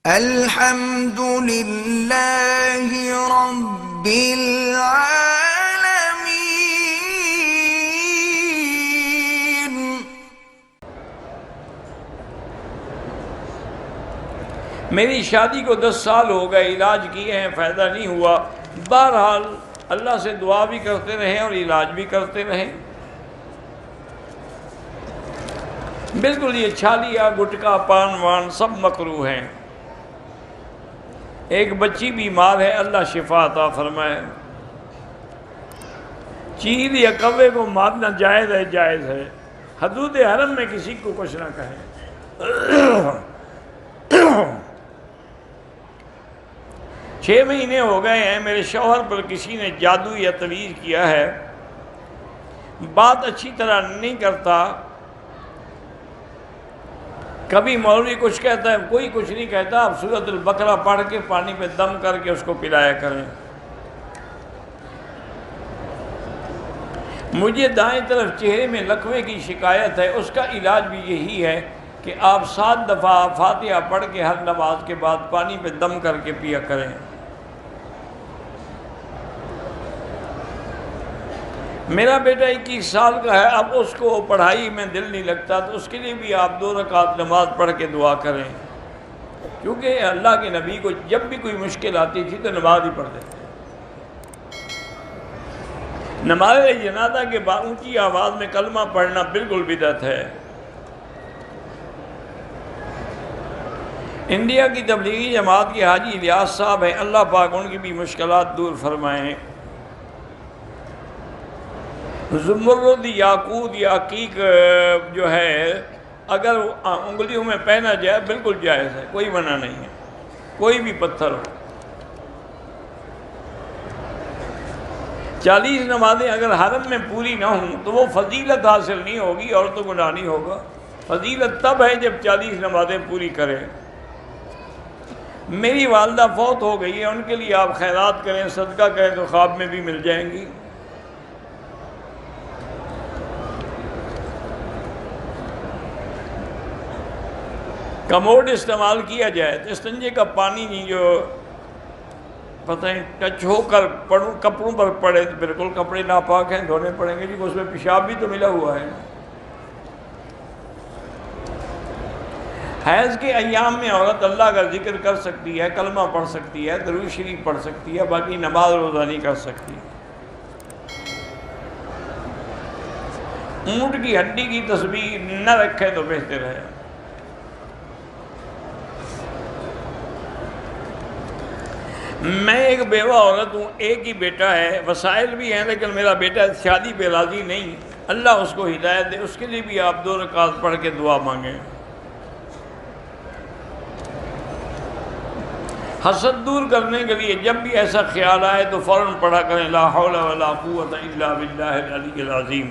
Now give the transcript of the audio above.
الحمد للہ رب العالمین۔ میری شادی کو 10 سال ہو گئے، علاج کیے ہیں، فائدہ نہیں ہوا۔ بہرحال اللہ سے دعا بھی کرتے رہیں اور علاج بھی کرتے رہیں۔ بالکل یہ چھالیا، گٹکا، پان وان سب مکروہ ہیں۔ ایک بچی بیمار ہے، اللہ شفا عطا فرمائے۔ چیل یا کوے کو مارنا جائز ہے، جائز ہے۔ حدود حرم میں کسی کو کچھ نہ کہیں۔ 6 مہینے ہو گئے ہیں، میرے شوہر پر کسی نے جادو یا تعویذ کیا ہے۔ بات اچھی طرح نہیں کرتا، کبھی مولوی کچھ کہتا ہے، کوئی کچھ نہیں کہتا۔ آپ سورۃ البقرہ پڑھ کے پانی پہ دم کر کے اس کو پلایا کریں۔ مجھے دائیں طرف چہرے میں لکوے کی شکایت ہے، اس کا علاج بھی یہی ہے کہ آپ 7 دفعہ فاتحہ پڑھ کے ہر نماز کے بعد پانی پہ دم کر کے پیا کریں۔ میرا بیٹا 21 سال کا ہے، اب اس کو پڑھائی میں دل نہیں لگتا، تو اس کے لیے بھی آپ 2 رکعت نماز پڑھ کے دعا کریں، کیونکہ اللہ کے نبی کو جب بھی کوئی مشکل آتی تھی تو نماز ہی پڑھتے تھے۔ نماز جنازہ کے بعد اونچی آواز میں کلمہ پڑھنا بالکل بدعت ہے۔ انڈیا کی تبلیغی جماعت کے حاجی الیاس صاحب ہیں، اللہ پاک ان کی بھی مشکلات دور فرمائیں۔ زمرد، یاقوت یا عقیق جو ہے اگر انگلیوں میں پہنا جائے بالکل جائز ہے، کوئی منع نہیں ہے، کوئی بھی پتھر ہو۔ 40 نمازیں اگر حرم میں پوری نہ ہوں تو وہ فضیلت حاصل نہیں ہوگی اور تو گناہ نہیں ہوگا۔ فضیلت تب ہے جب 40 نمازیں پوری کریں۔ میری والدہ فوت ہو گئی ہے، ان کے لیے آپ خیرات کریں، صدقہ کریں تو خواب میں بھی مل جائیں گی۔ کموڈ استعمال کیا جائے تو استنجے کا پانی نہیں جو پتہ ہے ٹچ ہو کر کپڑوں پر پڑے تو بالکل کپڑے ناپاک ہیں، دھونے پڑیں گے، کیونکہ اس میں پیشاب بھی تو ملا ہوا ہے۔ حیض کے ایام میں عورت اللہ کا ذکر کر سکتی ہے، کلمہ پڑھ سکتی ہے، درود شریف پڑھ سکتی ہے، باقی نماز روزہ نہیں کر سکتی۔ اونٹ کی ہڈی کی تسبیح نہ رکھے تو بہتر ہے۔ میں ایک بیوہ عورت ہوں، ایک ہی بیٹا ہے، وسائل بھی ہیں، لیکن میرا بیٹا شادی پہ راضی نہیں۔ اللہ اس کو ہدایت دے، اس کے لیے بھی آپ 2 رکعت پڑھ کے دعا مانگیں۔ حسد دور کرنے کے لیے جب بھی ایسا خیال آئے تو فوراً پڑھا کریں لا حول ولا قوت الا باللہ العلی العظیم۔